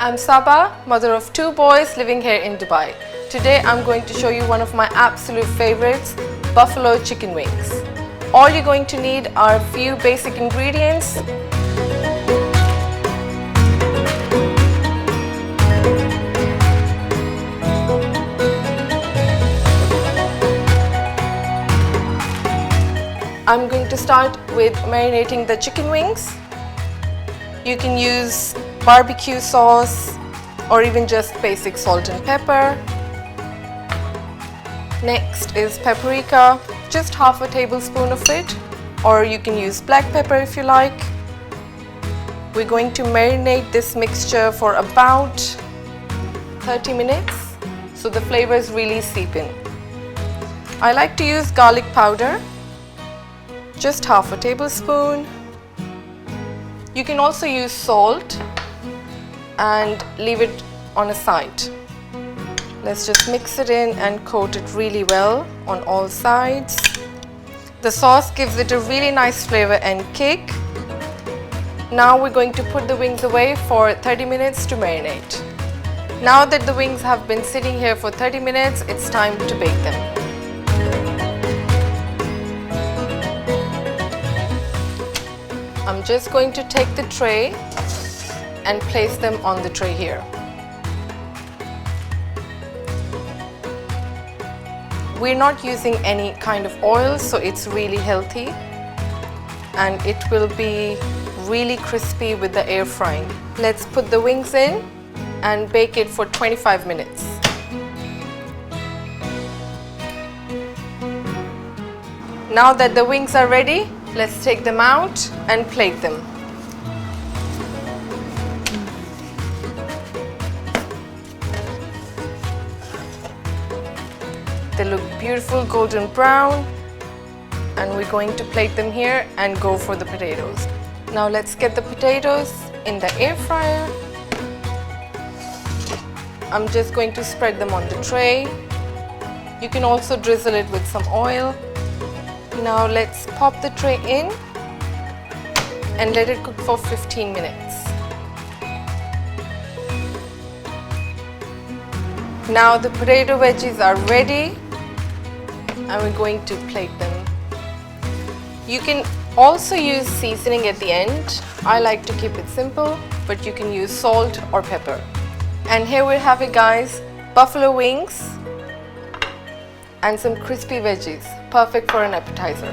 I'm Saba, mother of 2 boys living here in Dubai. Today I'm going to show you one of my absolute favorites, buffalo chicken wings. All you're going to need are a few basic ingredients. I'm going to start with marinating the chicken wings. You can use barbecue sauce or even just basic salt and pepper. Next is paprika, just half a tablespoon of it, or you can use black pepper if you like. We're going to marinate this mixture for about 30 minutes so the flavors really seep in. I like to use garlic powder, just half a tablespoon. You can also use salt and leave it on a side. Let's just mix it in and coat it really well on all sides. The sauce gives it a really nice flavor and kick. Now we're going to put the wings away for 30 minutes to marinate. Now that the wings have been sitting here for 30 minutes, it's time to bake them. I'm just going to take the tray and place them on the tray here. We're not using any kind of oil, so it's really healthy and it will be really crispy with the air frying. Let's put the wings in and bake it for 25 minutes. Now that the wings are ready, let's take them out and plate them. They look beautiful golden brown, and we're going to plate them here and go for the potatoes. Now let's get the potatoes in the air fryer. I'm just going to spread them on the tray. You can also drizzle it with some oil. Now let's pop the tray in and let it cook for 15 minutes. Now the potato wedges are ready and we're going to plate them. You can also use seasoning at the end. I like to keep it simple, but you can use salt or pepper. And here we have it, guys, buffalo wings and some crispy veggies, perfect for an appetizer.